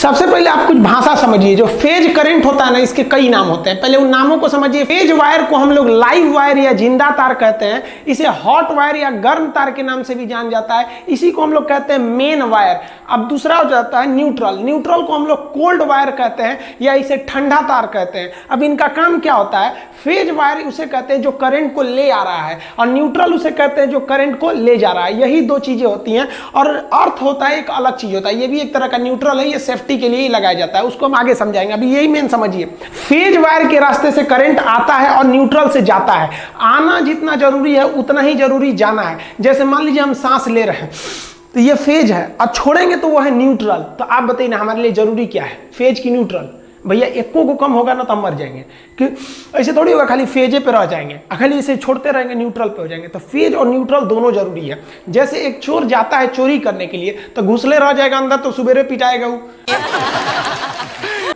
सबसे पहले आप कुछ भाषा समझिए। जो फेज करंट होता है ना, इसके कई नाम होते हैं, पहले उन नामों को समझिए। फेज वायर को हम लोग लाइव वायर या जिंदा तार कहते हैं। इसे हॉट वायर या गर्म तार के नाम से भी जान जाता है। इसी को हम लोग कहते हैं मेन वायर। अब दूसरा हो जाता है न्यूट्रल। न्यूट्रल को हम लोग कोल्ड वायर कहते हैं या इसे ठंडा तार कहते हैं। अब इनका काम क्या होता है? फेज वायर उसे कहते हैं जो करंट को ले आ रहा है, और न्यूट्रल उसे कहते हैं जो करंट को ले जा रहा है। यही दो चीजें होती हैं, और अर्थ होता है एक अलग चीज होता है। ये भी एक तरह का न्यूट्रल है, ये सेफ्टी के लिए ही लगाया जाता है, उसको हम आगे समझाएंगे। अभी यही मेन समझिए। फेज वायर के रास्ते से करंट आता है और न्यूट्रल से जाता है। आना जितना जरूरी है उतना ही जरूरी जाना है। जैसे मान लीजिए हम सांस ले रहे हैं तो ये फेज है, और छोड़ेंगे तो वो है न्यूट्रल। तो आप बताइए ना हमारे लिए जरूरी क्या है, फेज की न्यूट्रल? भैया एको को कम होगा ना तो हम मर जाएंगे। कि ऐसे थोड़ी होगा खाली फेजे पे रह जाएंगे, खाली इसे छोड़ते रहेंगे न्यूट्रल पे हो जाएंगे। तो फेज और न्यूट्रल दोनों जरूरी है। जैसे एक चोर जाता है चोरी करने के लिए, तो घुसले रह जाएगा अंदर तो सुबेरे पिटाएगा वो।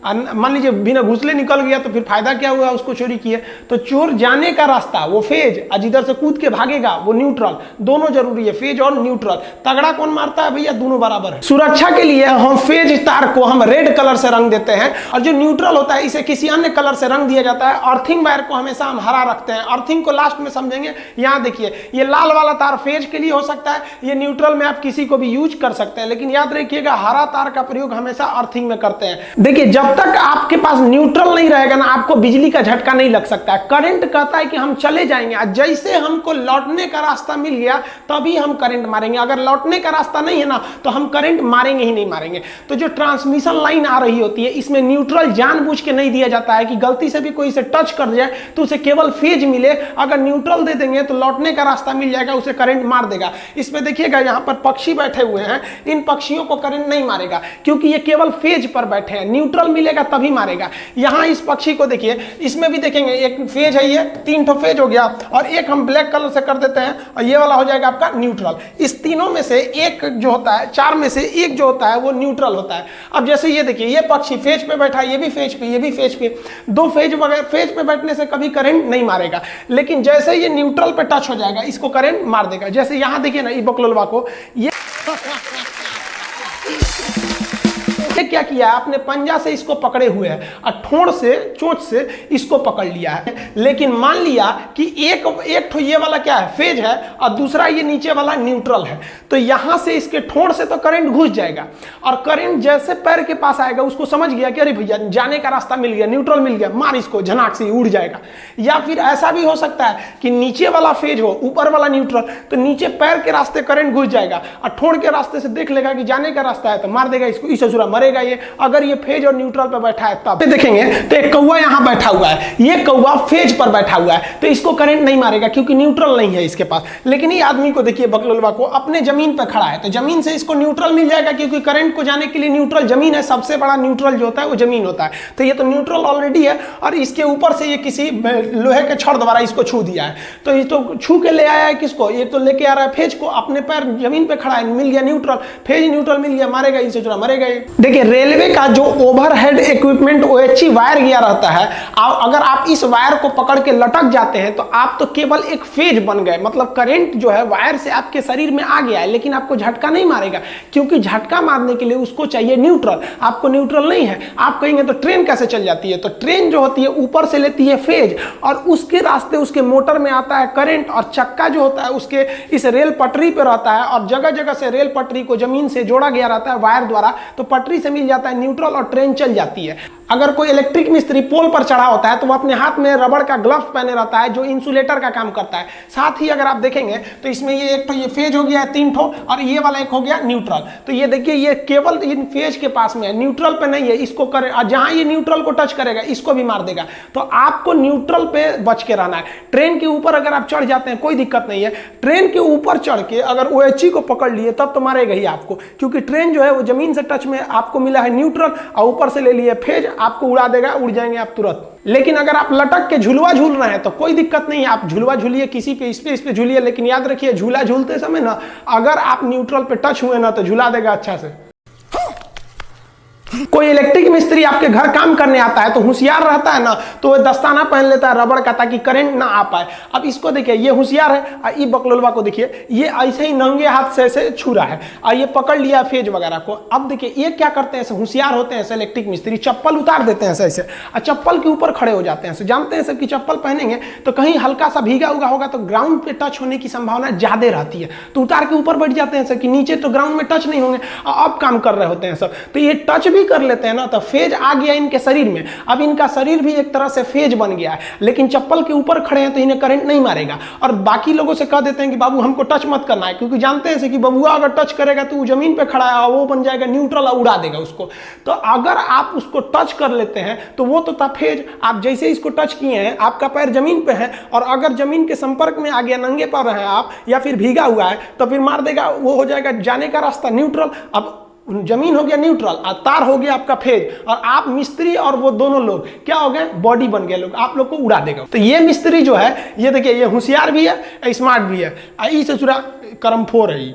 मान लीजिए बिना घुसले निकल गया तो फिर फायदा क्या हुआ, उसको चोरी किए। तो चोर जाने का रास्ता वो फेज, और जिधर से कूद के भागेगा वो न्यूट्रल। दोनों जरूरी है, फेज और न्यूट्रल। तगड़ा कौन मारता है भैया? दोनों बराबर है। सुरक्षा के लिए हम फेज तार को हम रेड कलर से रंग देते हैं, और जो न्यूट्रल होता है इसे किसी अन्य कलर से रंग दिया जाता है। अर्थिंग वायर को हमेशा हम हरा रखते हैं। अर्थिंग को लास्ट में समझेंगे। यहाँ देखिए, ये लाल वाला तार फेज के लिए हो सकता है, ये न्यूट्रल में आप किसी को भी यूज कर सकते हैं, लेकिन याद रखिएगा हरा तार का प्रयोग हमेशा अर्थिंग में करते हैं। देखिए, जब तक आपके पास न्यूट्रल नहीं रहेगा ना, आपको बिजली का झटका नहीं लग सकता है। करंट कहता है कि हम चले जाएंगे, जैसे हमको लौटने का रास्ता मिल गया तभी हम करंट मारेंगे। अगर लौटने का रास्ता नहीं है ना तो हम करंट मारेंगे ही नहीं मारेंगे। तो जो ट्रांसमिशन लाइन आ रही होती है, इसमें न्यूट्रल जानबूझ के नहीं दिया जाता है कि गलती से भी कोई इसे टच कर जाए तो उसे केवल फेज मिले। अगर न्यूट्रल दे देंगे तो लौटने का रास्ता मिल जाएगा, उसे करंट मार देगा। इसमें देखिएगा यहाँ पर पक्षी बैठे हुए हैं, इन पक्षियों को करंट नहीं मारेगा क्योंकि ये केवल फेज पर बैठे हैं। न्यूट्रल मिलेगा तभी मारेगा। यहां इस पक्षी को देखिए, इसमें भी देखेंगे एक फेज है, ये 3 ठो फेज हो गया, और एक हम ब्लैक कलर से कर देते हैं, और ये वाला हो जाएगा आपका न्यूट्रल। इस तीनों में से एक जो होता है, 4 में से एक जो होता है वो न्यूट्रल होता है। अब जैसे ये देखिए, ये पक्षी फेज पे बैठा है, ये भी फेज पे, ये भी फेज पे। दो फेज वगैरह फेज पे बैठने से कभी करंट नहीं मारेगा, लेकिन जैसे ये न्यूट्रल पे टच हो जाएगा इसको करंट मार देगा। जैसे यहां देखिए ना, ये बकलोलवा को ये क्या किया है, अपने पंजा से इसको पकड़े हुए है और ठोड़ से, चोंच से इसको पकड़ लिया है। लेकिन मान लिया कि एक ठो ये वाला क्या है, फेज है, और दूसरा ये नीचे वाला न्यूट्रल है। तो यहां से इसके ठोड़ से तो करंट घुस जाएगा, और करंट जैसे पैर के पास आएगा उसको समझ गया कि अरे भैया जाने का रास्ता मिल गया, न्यूट्रल मिल गया, मार इसको, झनाक से उड़ जाएगा। या फिर ऐसा भी हो सकता है कि नीचे वाला फेज हो, ऊपर वाला न्यूट्रल, तो नीचे पैर के रास्ते करंट घुस जाएगा, और ठोड़ के रास्ते से देख लेगा कि जाने का रास्ता है तो मार देगा इसको, इसे जुरा मरेगा ये। अगर ये फेज और न्यूट्रल पर बैठा है तब देखेंगे तो एक कौवा यहां बैठा हुआ है, ये कौवा फेज पर बैठा हुआ है, तो इसको करंट नहीं मारेगा क्योंकि न्यूट्रल नहीं है इसके पास। लेकिन ये आदमी को देखिए, बकलोलवा को, अपने जमीन पर खड़ा है, तो जमीन से इसको न्यूट्रल मिल जाएगा क्योंकि करंट को जाने के लिए न्यूट्रल जमीन है। सबसे बड़ा न्यूट्रल जो होता है वो जमीन होता है। तो ये तो न्यूट्रल ऑलरेडी है, और इसके ऊपर से ये किसी लोहे के छड़ द्वारा इसको छू दिया है। तो ये तो छू के ले आया है किसको, ये तो लेके आ रहा है फेज को, अपने पैर जमीन पे खड़ा है, मिल गया न्यूट्रल, फेज न्यूट्रल मिल गया, मारेगा इसे, जुरा मरेगा ये। देखिए, रेलवे का जो ओवरहेड इक्विपमेंट OHE वायर गया रहता है, अगर आप इस वायर को पकड़ के लटक जाते हैं तो आप तो केवल एक फेज बन गए, मतलब करंट जो है वायर से आपके शरीर में आ गया है, लेकिन आपको झटका नहीं मारेगा क्योंकि झटका मारने के लिए उसको चाहिए न्यूट्रल। आपको न्यूट्रल नहीं है। आप कहेंगे तो ट्रेन कैसे चल जाती है? तो ट्रेन जो होती है ऊपर से लेती है फेज, और उसके रास्ते उसके मोटर में आता है करंट, और चक्का जो होता है उसके इस रेल पटरी पे रहता है, और जगह जगह से रेल पटरी को जमीन से जोड़ा गया रहता है वायर द्वारा, तो पटरी से मिल जाता है न्यूट्रल और ट्रेन चल जाती है। अगर कोई इलेक्ट्रिक मिस्त्री पोल पर चढ़ा होता है तो वो अपने हाथ में रबड़ का ग्लव्स पहने रहता है जो इंसुलेटर का काम करता है। साथ ही अगर आप देखेंगे तो इसमें ये एक तो ये फेज हो गया है 3 ठो, और ये वाला एक हो गया न्यूट्रल। तो ये देखिए, ये केवल इन फेज के पास में है, न्यूट्रल पे नहीं है। इसको करे, और जहां ये न्यूट्रल को टच करेगा इसको भी मार देगा। तो आपको न्यूट्रल पे बच के रहना है। ट्रेन के ऊपर अगर आप चढ़ जाते हैं कोई दिक्कत नहीं है। ट्रेन के ऊपर चढ़ के अगर OHE को पकड़ लिए तब तो मारेगा ही आपको, क्योंकि ट्रेन जो है वो जमीन से टच में, आपको मिला है न्यूट्रल और ऊपर से ले लिए फेज, आपको उड़ा देगा, उड़ जाएंगे आप तुरंत। लेकिन अगर आप लटक के झुलवा झूल रहे हैं तो कोई दिक्कत नहीं है, आप झुलवा झूलिए, किसी पे इस पे झूलिए, लेकिन याद रखिए झूला झूलते समय ना अगर आप न्यूट्रल पे टच हुए ना तो झुला देगा अच्छा से। कोई इलेक्ट्रिक मिस्त्री आपके घर काम करने आता है तो होशियार रहता है ना, तो वो दस्ताना पहन लेता है रबड़ का, ताकि करंट ना आ पाए। अब इसको देखिए, ये होशियार है, और ये बकलोलवा को देखिए, ये ऐसे ही नंगे हाथ से ऐसे छू रहा है और ये पकड़ लिया फेज वगैरह को। अब देखिए ये क्या करते हैं, होशियार होते हैं इलेक्ट्रिक मिस्त्री, चप्पल उतार देते हैं ऐसे और चप्पल के ऊपर खड़े हो जाते हैं। जानते हैं सब कि चप्पल पहनेंगे तो कहीं हल्का सा भीगा हुआ होगा तो ग्राउंड पे टच होने की संभावना ज्यादा रहती है, तो उतार के ऊपर बैठ जाते हैं सब कि नीचे तो ग्राउंड में टच नहीं होंगे। अब काम कर रहे होते हैं सब, तो ये टच भी कर लेते हैं ना, तो फेज आ गया इनके शरीर में। अब इनका शरीर भी एक तरह से फेज बन गया है, लेकिन चप्पल के ऊपर खड़े हैं तो इन्हें करंट नहीं मारेगा। और बाकी लोगों से कह देते हैं कि बाबू हमको टच मत करना है, क्योंकि जानते हैं कि बबुआ अगर टच करेगा तो वो जमीन पे खड़ा है, वो बन जाएगा न्यूट्रल और उड़ा देगा उसको। तो अगर आप उसको टच कर लेते हैं तो वो तो था फेज। आप जैसे इसको टच किए हैं, आपका पैर जमीन पे है और अगर जमीन के संपर्क में आ गया, नंगे पर हैं आप या फिर भीगा हुआ है, तो फिर मार देगा, वो हो जाएगा जाने का रास्ता न्यूट्रल। अब जमीन हो गया न्यूट्रल और तार हो गया आपका फेज, और आप मिस्त्री और वो दोनों लोग क्या हो गए, बॉडी बन गए लोग, आप लोग को उड़ा देगा। तो ये मिस्त्री जो है, ये देखिए, ये होशियार भी है, स्मार्ट भी है, ई ससुरा करमफोर है।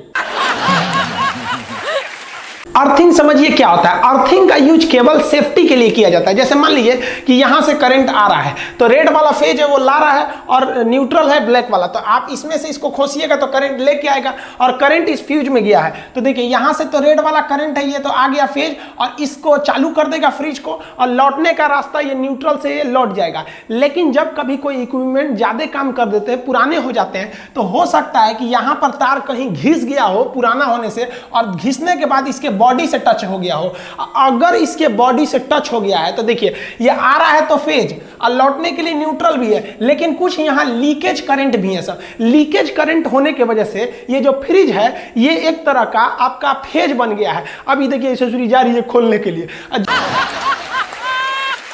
अर्थिंग समझिए क्या होता है। अर्थिंग का यूज केवल सेफ्टी के लिए किया जाता है। जैसे मान लीजिए कि यहां से करंट आ रहा है, तो रेड वाला फेज है वो ला रहा है और न्यूट्रल है ब्लैक वाला, तो आप इसमें से इसको खोसिएगा तो करंट लेके आएगा, और करंट इस फ्यूज में गया है। तो देखिए यहां से तो रेड वाला करंट है, ये तो आ गया फेज, और इसको चालू कर देगा फ्रिज को, और लौटने का रास्ता ये न्यूट्रल से ये लौट जाएगा। लेकिन जब कभी कोई इक्विपमेंट ज्यादा काम कर देते हैं, पुराने हो जाते हैं, तो हो सकता है कि यहां पर तार कहीं घिस गया हो पुराना होने से, और घिसने के बाद इसके बॉडी से टच हो गया हो। अगर इसके बॉडी से टच हो गया है तो देखिए ये आ रहा है तो फेज, और लौटने के लिए न्यूट्रल भी है, लेकिन कुछ यहां लीकेज करंट भी है सर। लीकेज करंट होने की वजह से ये जो फ्रिज है ये एक तरह का आपका फेज बन गया है। अभी देखिए ससुरी जा रही है खोलने के लिए,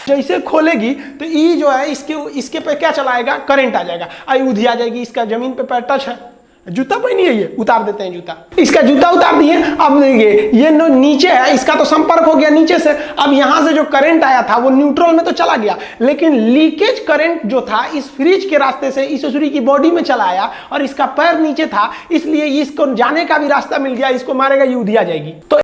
जैसे खोलेगी तो ये जो है इसके पे क्या चलाएगा, करंट आ जाएगा, आई उधी आ जाएगी। इसका जमीन पे पैर टच है, जूता पहनी है, ये उतार देते हैं जूता, इसका जूता उतार दिए। अब देखिए ये नीचे है, इसका तो संपर्क हो गया नीचे से, अब यहां से जो करंट आया था वो न्यूट्रल में तो चला गया, लेकिन लीकेज करंट जो था इस फ्रिज के रास्ते से इस ससुरी की बॉडी में चला आया, और इसका पैर नीचे था, इसलिए इसको जाने का भी रास्ता मिल गया, इसको मारेगा, ये उधिया जाएगी। तो